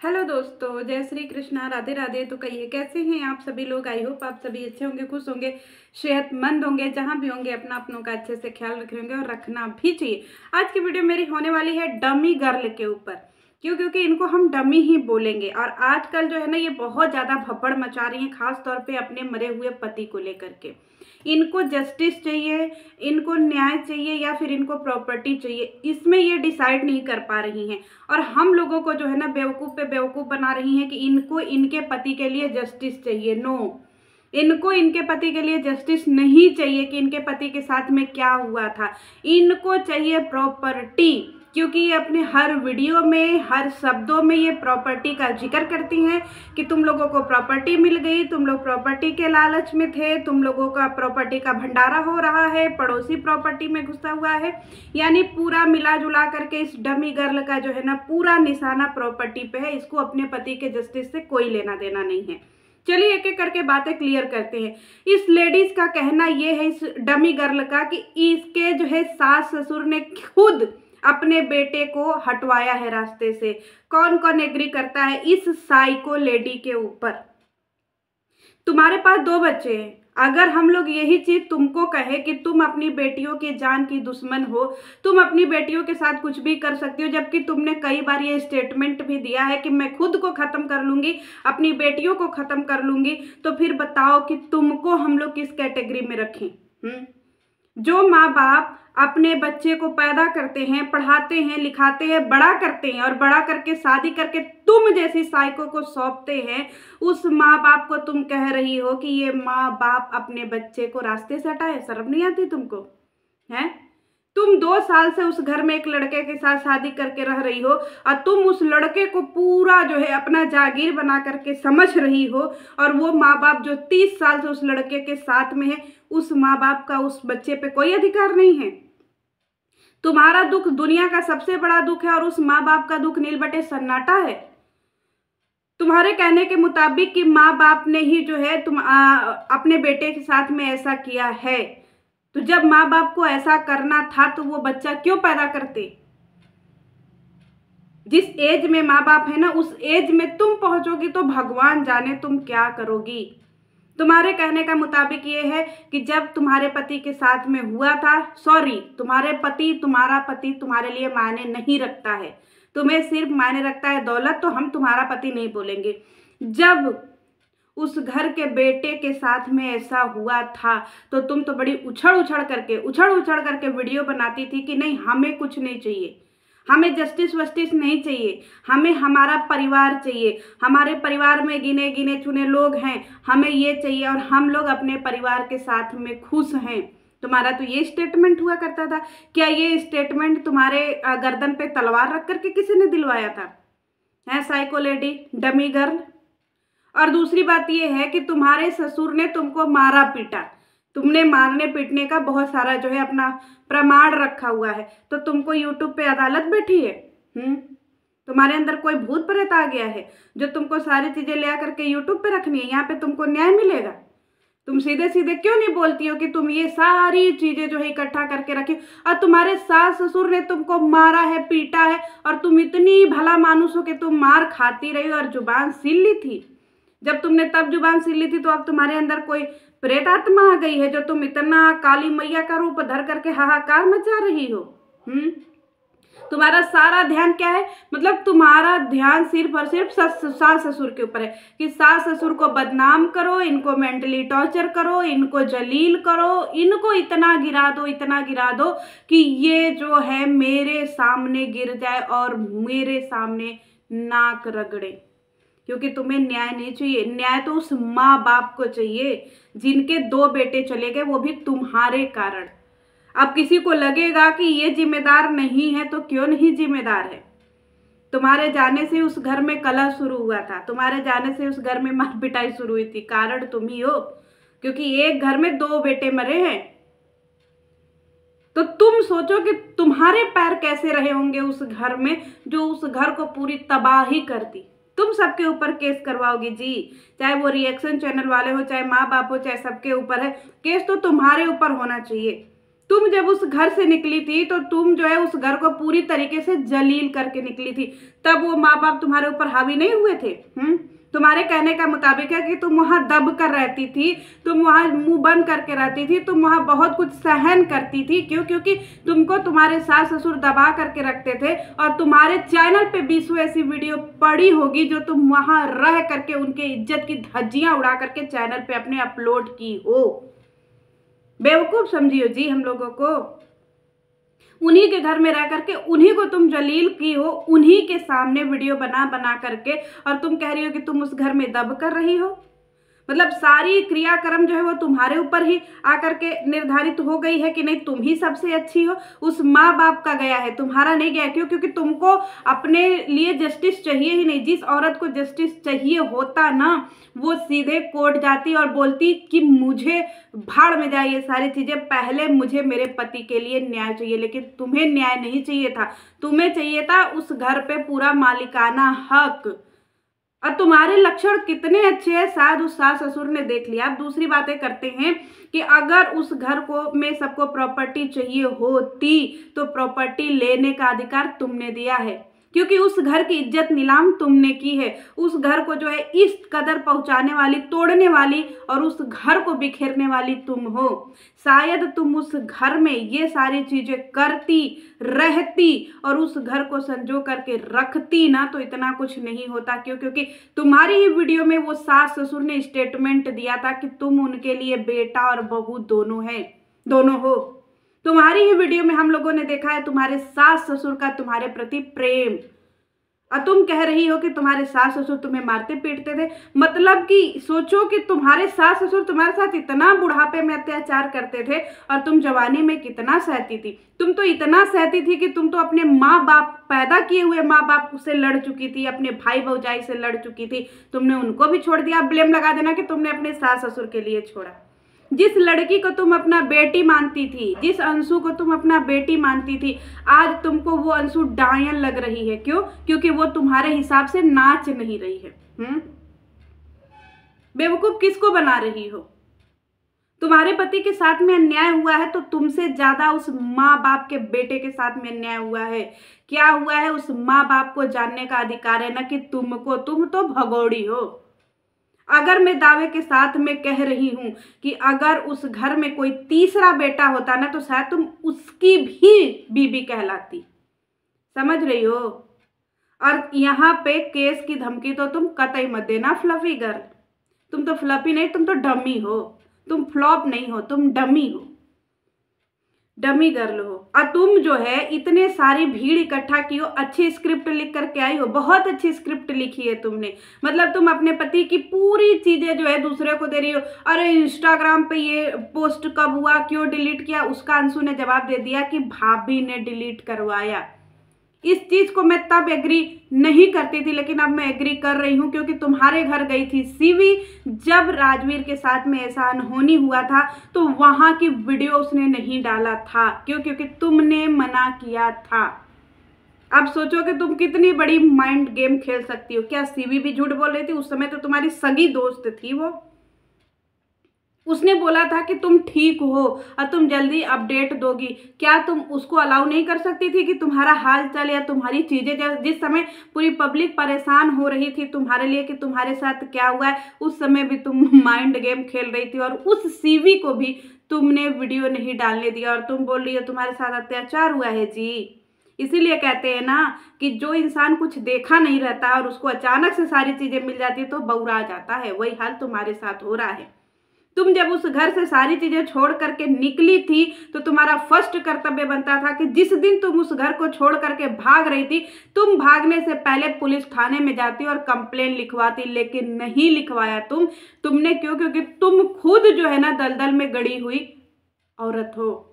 Hello दोस्तों, जय श्री कृष्णा, राधे राधे। तो कहिए कैसे हैं आप सभी लोग। आई होप आप सभी अच्छे होंगे, खुश होंगे, सेहतमंद होंगे, जहां भी होंगे अपना अपनों का अच्छे से ख्याल रख रहे होंगे और रखना भी चाहिए। आज की वीडियो मेरी होने वाली है डमी गर्ल के ऊपर। क्योंकि इनको हम डमी ही बोलेंगे। और आजकल जो है ना, ये बहुत ज़्यादा भब्बड़ मचा रही हैं, खास तौर पे अपने मरे हुए पति को लेकर के। इनको जस्टिस चाहिए, इनको न्याय चाहिए या फिर इनको प्रॉपर्टी चाहिए, इसमें ये डिसाइड नहीं कर पा रही हैं। और हम लोगों को जो है ना बेवकूफ़ पे बेवकूफ़ बना रही हैं कि इनको इनके पति के लिए जस्टिस चाहिए। नो, इनको इनके पति के लिए जस्टिस नहीं चाहिए कि इनके पति के साथ में क्या हुआ था। इनको चाहिए प्रॉपर्टी। क्योंकि ये अपने हर वीडियो में, हर शब्दों में ये प्रॉपर्टी का जिक्र करती हैं कि तुम लोगों को प्रॉपर्टी मिल गई, तुम लोग प्रॉपर्टी के लालच में थे, तुम लोगों का प्रॉपर्टी का भंडारा हो रहा है, पड़ोसी प्रॉपर्टी में घुसा हुआ है। यानी पूरा मिला जुला करके इस डमी गर्ल का जो है ना पूरा निशाना प्रॉपर्टी पे है। इसको अपने पति के जस्टिस से कोई लेना देना नहीं है। चलिए एक एक करके बातें क्लियर करते हैं। इस लेडीज का कहना यह है, इस डमी गर्ल का, कि इसके जो है सास ससुर ने खुद अपने बेटे को हटवाया है रास्ते से। कौन कौन एग्री करता है इस साइको लेडी के ऊपर। तुम्हारे पास 2 बच्चे हैं, अगर हम लोग यही चीज तुमको कहे कि तुम अपनी बेटियों की जान की दुश्मन हो, तुम अपनी बेटियों के साथ कुछ भी कर सकती हो, जबकि तुमने कई बार ये स्टेटमेंट भी दिया है कि मैं खुद को खत्म कर लूंगी, अपनी बेटियों को खत्म कर लूंगी, तो फिर बताओ कि तुमको हम लोग किस कैटेगरी में रखें। जो माँ बाप अपने बच्चे को पैदा करते हैं, पढ़ाते हैं, लिखाते हैं, बड़ा करते हैं और बड़ा करके शादी करके तुम जैसी साइको को सौंपते हैं, उस माँ बाप को तुम कह रही हो कि ये माँ बाप अपने बच्चे को रास्ते से हटाए। शर्म नहीं आती तुमको? हैं? तुम 2 साल से उस घर में एक लड़के के साथ शादी करके रह रही हो और तुम उस लड़के को पूरा जो है अपना जागीर बना करके समझ रही हो। और वो माँ बाप जो 30 साल से उस लड़के के साथ में है, उस माँ बाप का उस बच्चे पे कोई अधिकार नहीं है। तुम्हारा दुख दुनिया का सबसे बड़ा दुख है और उस माँ बाप का दुख नील बटे सन्नाटा है। तुम्हारे कहने के मुताबिक कि माँ बाप ने ही जो है अपने बेटे के साथ में ऐसा किया है, तो जब माँ बाप को ऐसा करना था तो वो बच्चा क्यों पैदा करते? जिस एज में माँ बाप है ना, उस एज में तुम पहुंचोगी तो भगवान जाने तुम क्या करोगी। तुम्हारे कहने का मुताबिक ये है कि जब तुम्हारे पति के साथ में हुआ था, सॉरी, तुम्हारा पति तुम्हारे लिए मायने नहीं रखता है। तुम्हें सिर्फ मायने रखता है दौलत, तो हम तुम्हारा पति नहीं बोलेंगे। जब उस घर के बेटे के साथ में ऐसा हुआ था तो तुम तो बड़ी उछड़ उछड़ करके वीडियो बनाती थी कि नहीं, हमें कुछ नहीं चाहिए, हमें जस्टिस वस्टिस नहीं चाहिए, हमें हमारा परिवार चाहिए, हमारे परिवार में गिने गिने चुने लोग हैं, हमें ये चाहिए और हम लोग अपने परिवार के साथ में खुश हैं। तुम्हारा तो ये स्टेटमेंट हुआ करता था। क्या ये स्टेटमेंट तुम्हारे गर्दन पे तलवार रख करके किसी ने दिलवाया था? है साइको लेडी, डमी गर्ल। और दूसरी बात यह है कि तुम्हारे ससुर ने तुमको मारा पीटा, तुमने मारने पीटने का बहुत सारा जो है अपना प्रमाण रखा हुआ है, तो तुमको यूट्यूब पे अदालत बैठी है। तुम्हारे अंदर कोई भूत प्रेत आ गया है जो तुमको सारी चीजें ले आकर के यूट्यूब पे रखनी है, यहाँ पे तुमको न्याय मिलेगा? तुम सीधे सीधे क्यों नहीं बोलती हो कि तुम ये सारी चीजें जो है इकट्ठा करके रखी, और तुम्हारे सास ससुर ने तुमको मारा है, पीटा है, और तुम इतनी भला मानुस हो कि तुम मार खाती रही और जुबान सील ली थी। जब तुमने तब जुबान सील ली थी तो अब तुम्हारे अंदर कोई प्रेत आत्मा आ गई है जो तुम इतना काली मैया का रूप धर करके हाहाकार मचा रही हो। तुम्हारा सारा ध्यान क्या है? मतलब तुम्हारा ध्यान सिर्फ और सिर्फ सास ससुर के ऊपर है कि सास ससुर को बदनाम करो, इनको मेंटली टॉर्चर करो, इनको जलील करो, इनको इतना गिरा दो कि ये जो है मेरे सामने गिर जाए और मेरे सामने नाक रगड़े। क्योंकि तुम्हें न्याय नहीं चाहिए, न्याय तो उस माँ बाप को चाहिए जिनके 2 बेटे चले गए, वो भी तुम्हारे कारण। अब किसी को लगेगा कि ये जिम्मेदार नहीं है, तो क्यों नहीं जिम्मेदार है? तुम्हारे जाने से उस घर में कलह शुरू हुआ था, तुम्हारे जाने से उस घर में मार पिटाई शुरू हुई थी, कारण तुम ही हो। क्योंकि एक घर में 2 बेटे मरे हैं, तो तुम सोचो कि तुम्हारे पैर कैसे रहे होंगे उस घर में जो उस घर को पूरी तबाही कर दी। तुम सबके ऊपर केस करवाओगी जी, चाहे वो रिएक्शन चैनल वाले हो, चाहे माँ बाप हो, चाहे सबके ऊपर है केस, तो तुम्हारे ऊपर होना चाहिए। तुम जब उस घर से निकली थी तो तुम जो है उस घर को पूरी तरीके से जलील करके निकली थी। तब वो माँ बाप तुम्हारे ऊपर हावी नहीं हुए थे? तुम्हारे कहने का मुताबिक है कि तुम वहां दब कर रहती थी, तुम वहां मुंह बंद करके रहती थी, तुम वहां बहुत कुछ सहन करती थी। क्यों? क्योंकि तुमको तुम्हारे सास ससुर दबा करके रखते थे और तुम्हारे चैनल पे 20 ऐसी वीडियो पड़ी होगी जो तुम वहां रह करके उनके इज्जत की धज्जियां उड़ा करके चैनल पे अपने अपलोड की हो। बेवकूफ समझियो जी हम लोगों को। उन्हीं के घर में रह करके उन्हीं को तुम जलील की हो, उन्हीं के सामने वीडियो बना बना करके, और तुम कह रही हो कि तुम उस घर में दब कर रही हो। मतलब सारी क्रियाक्रम जो है वो तुम्हारे ऊपर ही आकर के निर्धारित हो गई है कि नहीं तुम ही सबसे अच्छी हो। उस माँ बाप का गया है, तुम्हारा नहीं गया। क्यों? क्योंकि तुमको अपने लिए जस्टिस चाहिए ही नहीं। जिस औरत को जस्टिस चाहिए होता ना, वो सीधे कोर्ट जाती और बोलती कि मुझे भाड़ में जाए ये सारी चीजें, पहले मुझे मेरे पति के लिए न्याय चाहिए। लेकिन तुम्हें न्याय नहीं चाहिए था, तुम्हें चाहिए था उस घर पे पूरा मालिकाना हक। और तुम्हारे लक्षण कितने अच्छे हैं शायद उस सास ससुर ने देख लिया। अब दूसरी बातें करते हैं कि अगर उस घर को में सबको प्रॉपर्टी चाहिए होती तो प्रॉपर्टी लेने का अधिकार तुमने दिया है, क्योंकि उस घर की इज्जत नीलाम तुमने की है। उस घर को जो है इस कदर पहुंचाने वाली, तोड़ने वाली और उस घर को बिखेरने वाली तुम हो। शायद तुम उस घर में ये सारी चीजें करती, रहती और उस घर को संजो करके रखती ना, तो इतना कुछ नहीं होता। क्यों? क्योंकि तुम्हारी ही वीडियो में वो सास ससुर ने स्टेटमेंट दिया था कि तुम उनके लिए बेटा और बहू दोनों है, दोनों हो। तुम्हारी ही वीडियो में हम लोगों ने देखा है तुम्हारे सास ससुर का तुम्हारे प्रति प्रेम। और तुम कह रही हो कि तुम्हारे सास ससुर तुम्हें मारते पीटते थे। मतलब कि सोचो कि तुम्हारे सास ससुर तुम्हारे साथ इतना बुढ़ापे में अत्याचार करते थे और तुम जवानी में कितना सहती थी। तुम तो इतना सहती थी कि तुम तो अपने माँ बाप, पैदा किए हुए माँ बाप से लड़ चुकी थी, अपने भाई भौजाई से लड़ चुकी थी। तुमने उनको भी छोड़ दिया। ब्लेम लगा देना कि तुमने अपने सास ससुर के लिए छोड़ा। जिस लड़की को तुम अपना बेटी मानती थी, जिस अंशु को तुम अपना बेटी मानती थी, आज तुमको वो अंशु डायन लग रही है। क्यों? क्योंकि वो तुम्हारे हिसाब से नाच नहीं रही है। बेवकूफ किसको बना रही हो? तुम्हारे पति के साथ में अन्याय हुआ है तो तुमसे ज्यादा उस माँ बाप के बेटे के साथ में अन्याय हुआ है। क्या हुआ है उस माँ बाप को जानने का अधिकार है ना कि तुमको। तुम तो भगोड़ी हो। अगर मैं दावे के साथ में कह रही हूं कि अगर उस घर में कोई तीसरा बेटा होता ना, तो शायद तुम उसकी भी बीबी कहलाती। समझ रही हो? और यहाँ पे केस की धमकी तो तुम कतई मत देना फ्लफी गर्ल। तुम तो फ्लफी नहीं, तुम तो डमी हो। तुम फ्लॉप नहीं हो, तुम डमी हो, डमी गर्ल हो। और तुम जो है इतने सारी भीड़ इकट्ठा की हो, अच्छी स्क्रिप्ट लिख करके आई हो, बहुत अच्छी स्क्रिप्ट लिखी है तुमने। मतलब तुम अपने पति की पूरी चीजें जो है दूसरे को दे रही हो। अरे इंस्टाग्राम पे ये पोस्ट कब हुआ, क्यों डिलीट किया? उसका अंशु ने जवाब दे दिया कि भाभी ने डिलीट करवाया। इस चीज को मैं तब एग्री नहीं करती थी, लेकिन अब मैं एग्री कर रही हूं, क्योंकि तुम्हारे घर गई थी सीवी। जब राजवीर के साथ में ऐसा अनहोनी हुआ था तो वहां की वीडियो उसने नहीं डाला था। क्यों? क्योंकि तुमने मना किया था। अब सोचो कि तुम कितनी बड़ी माइंड गेम खेल सकती हो। क्या सीवी भी झूठ बोल रही थी? उस समय तो तुम्हारी सगी दोस्त थी वो। उसने बोला था कि तुम ठीक हो और तुम जल्दी अपडेट दोगी। क्या तुम उसको अलाउ नहीं कर सकती थी कि तुम्हारा हाल चाल या तुम्हारी चीजें, जिस समय पूरी पब्लिक परेशान हो रही थी तुम्हारे लिए कि तुम्हारे साथ क्या हुआ है, उस समय भी तुम माइंड गेम खेल रही थी और उस सीवी को भी तुमने वीडियो नहीं डालने दिया। और तुम बोल रही हो तुम्हारे साथ अत्याचार हुआ है जी। इसीलिए कहते हैं ना कि जो इंसान कुछ देखा नहीं रहता और उसको अचानक से सारी चीजें मिल जाती है तो बौरा जाता है। वही हाल तुम्हारे साथ हो रहा है। तुम जब उस घर से सारी चीजें छोड़ करके निकली थी तो तुम्हारा फर्स्ट कर्तव्य बनता था कि जिस दिन तुम उस घर को छोड़ करके भाग रही थी, तुम भागने से पहले पुलिस थाने में जाती और कंप्लेन लिखवाती। लेकिन नहीं लिखवाया तुमने। क्यों? क्योंकि तुम खुद जो है ना दलदल में गड़ी हुई औरत हो।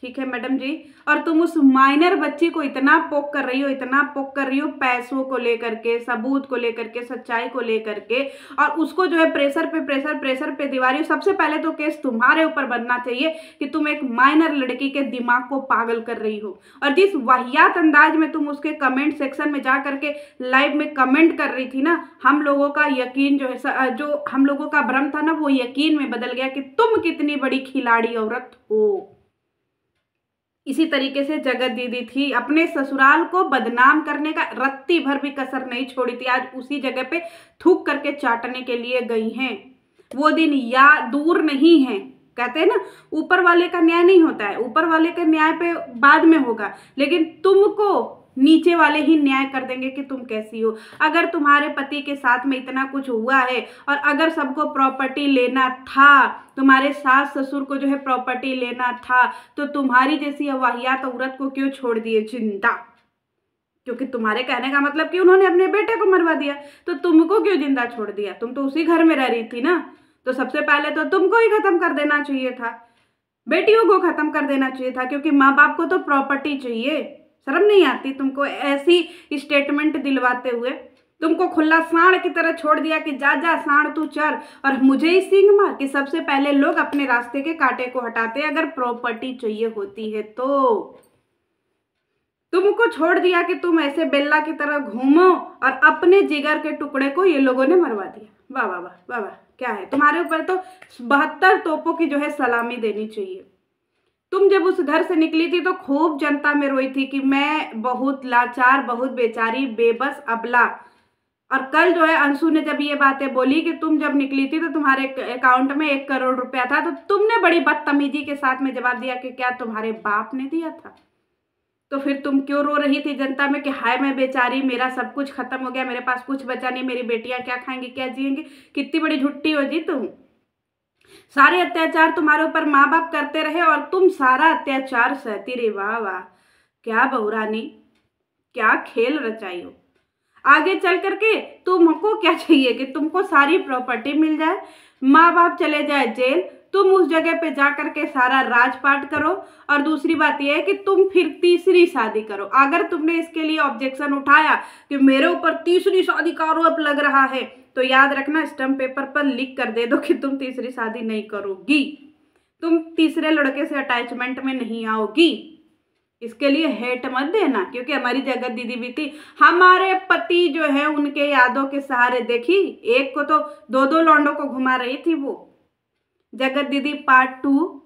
ठीक है मैडम जी। और तुम उस माइनर बच्ची को इतना पोक कर रही हो, इतना पोक कर रही हो, पैसों को लेकर के, सबूत को लेकर के, सच्चाई को लेकर के, और उसको जो है प्रेशर पे दिवा रही हो। सबसे पहले तो केस तुम्हारे ऊपर बनना चाहिए कि तुम एक माइनर लड़की के दिमाग को पागल कर रही हो। और जिस वाहियात अंदाज में तुम उसके कमेंट सेक्शन में जा करके लाइव में कमेंट कर रही थी ना, हम लोगों का यकीन जो है, जो हम लोगों का भ्रम था ना, वो यकीन में बदल गया कि तुम कितनी बड़ी खिलाड़ी औरत हो। इसी तरीके से जगत दीदी थी, अपने ससुराल को बदनाम करने का रत्ती भर भी कसर नहीं छोड़ी थी। आज उसी जगह पे थूक करके चाटने के लिए गई हैं। वो दिन या दूर नहीं है। कहते हैं ना, ऊपर वाले का न्याय नहीं होता है, ऊपर वाले का न्याय पे बाद में होगा, लेकिन तुमको नीचे वाले ही न्याय कर देंगे कि तुम कैसी हो। अगर तुम्हारे पति के साथ में इतना कुछ हुआ है और अगर सबको प्रॉपर्टी लेना था, तुम्हारे सास ससुर को जो है प्रॉपर्टी लेना था, तो तुम्हारी जैसी अवाहियात औरत को क्यों छोड़ दिए जिंदा? क्योंकि तुम्हारे कहने का मतलब कि उन्होंने अपने बेटे को मरवा दिया, तो तुमको क्यों जिंदा छोड़ दिया? तुम तो उसी घर में रह रही थी ना, तो सबसे पहले तो तुमको ही खत्म कर देना चाहिए था, बेटियों को खत्म कर देना चाहिए था, क्योंकि माँ बाप को तो प्रॉपर्टी चाहिए। शर्म नहीं आती तुमको ऐसी स्टेटमेंट दिलवाते हुए? तुमको खुला सांड की तरह छोड़ दिया कि जा जा सांड तू चर, और मुझे ही सींग मार कि सबसे पहले लोग अपने रास्ते के कांटे को हटाते अगर प्रॉपर्टी चाहिए होती है तो। तुमको छोड़ दिया कि तुम ऐसे बेल्ला की तरह घूमो और अपने जिगर के टुकड़े को ये लोगों ने मरवा दिया। वाह वाह वाह वाह वाह, क्या है तुम्हारे ऊपर तो 72 तोपों की जो है सलामी देनी चाहिए। तुम जब उस घर से निकली थी तो खूब जनता में रोई थी कि मैं बहुत लाचार, बहुत बेचारी, बेबस, अबला। और कल जो है अंशु ने जब ये बातें बोली कि तुम जब निकली थी तो तुम्हारे अकाउंट में 1 करोड़ रुपया था, तो तुमने बड़ी बदतमीजी के साथ में जवाब दिया कि क्या तुम्हारे बाप ने दिया था? तो फिर तुम क्यों रो रही थी जनता में कि हाय मैं बेचारी, मेरा सब कुछ खत्म हो गया, मेरे पास कुछ बचा नहीं, मेरी बेटियां क्या खाएंगी, क्या जिएंगी? कितनी बड़ी झुट्टी हो जी तुम। सारे अत्याचार तुम्हारे ऊपर माँ बाप करते रहे और तुम सारा अत्याचार सहती रही। वाह वाह, क्या बहुरानी, क्या खेल रचाई हो। आगे चल करके तुमको क्या चाहिए कि तुमको सारी प्रॉपर्टी मिल जाए, माँ बाप चले जाए जेल, तुम उस जगह पे जा करके सारा राजपाट करो, और दूसरी बात यह है कि तुम फिर तीसरी शादी करो। अगर तुमने इसके लिए ऑब्जेक्शन उठाया कि मेरे ऊपर तीसरी शादी का आरोप लग रहा है, तो याद रखना स्टम्प पेपर पर लिख कर दे दो कि तुम तीसरी शादी नहीं करोगी, तुम तीसरे लड़के से अटैचमेंट में नहीं आओगी। इसके लिए हेट मत देना, क्योंकि हमारी जगत दीदी भी थी, हमारे पति जो है उनके यादों के सहारे देखी, एक को तो 2-2 लौंडों को घुमा रही थी वो। जगत दीदी पार्ट 2।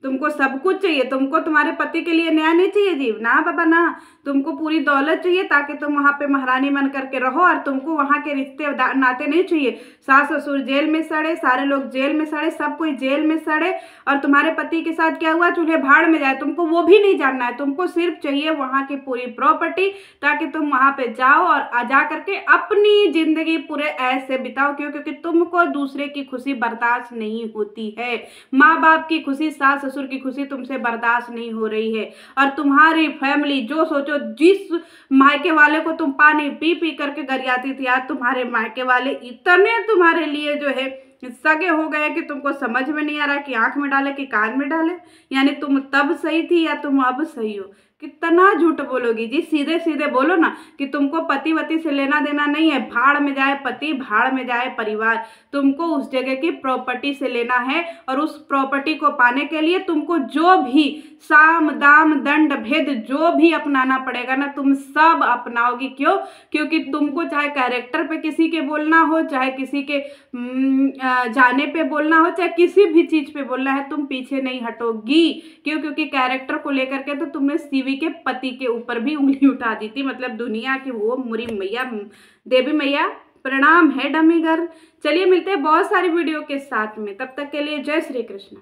तुमको सब कुछ चाहिए, तुमको तुम्हारे पति के लिए न्याय नहीं चाहिए जी? ना बाबा ना, तुमको पूरी दौलत चाहिए ताकि तुम वहाँ पे महारानी बन करके रहो, और तुमको वहाँ के रिश्ते नाते नहीं चाहिए। सास ससुर जेल में सड़े, सारे लोग जेल में सड़े, सब कोई जेल में सड़े, और तुम्हारे पति के साथ क्या हुआ चूल्हे भाड़ में जाए, तुमको वो भी नहीं जानना है। तुमको सिर्फ चाहिए वहाँ की पूरी प्रॉपर्टी, ताकि तुम वहाँ पे जाओ और जा करके अपनी जिंदगी पूरे ऐसे बिताओ। क्यों? क्योंकि तुमको दूसरे की खुशी बर्दाश्त नहीं होती है, माँ बाप की खुशी, सास ससुर की खुशी तुमसे बर्दाश्त नहीं हो रही है। और तुम्हारी फैमिली जो सोचो, जिस मायके वाले को तुम पानी पी पी करके गरियाती थी, आज तुम्हारे मायके वाले इतने तुम्हारे लिए जो है सगे हो गए कि तुमको समझ में नहीं आ रहा कि आंख में डाले कि कान में डाले। यानी तुम तब सही थी या तुम अब सही हो? कितना झूठ बोलोगी जी? सीधे सीधे बोलो ना कि तुमको पति वति से लेना देना नहीं है, भाड़ में जाए पति, भाड़ में जाए परिवार, तुमको उस जगह की प्रॉपर्टी से लेना है। और उस प्रॉपर्टी को पाने के लिए तुमको जो भी साम दाम दंड भेद जो भी अपनाना पड़ेगा ना, तुम सब अपनाओगी। क्यों? क्योंकि तुमको चाहे कैरेक्टर पे किसी के बोलना हो, चाहे किसी के जाने पे बोलना हो, चाहे किसी भी चीज पे बोलना है, तुम पीछे नहीं हटोगी। क्यों? क्योंकि कैरेक्टर को लेकर के तो तुमने सीवी के पति के ऊपर भी उंगली उठा दी थी, मतलब दुनिया की वो मुरी मैया, देवी मैया प्रणाम है डमी गर्ल। चलिए मिलते हैं बहुत सारी वीडियो के साथ में, तब तक के लिए जय श्री कृष्ण।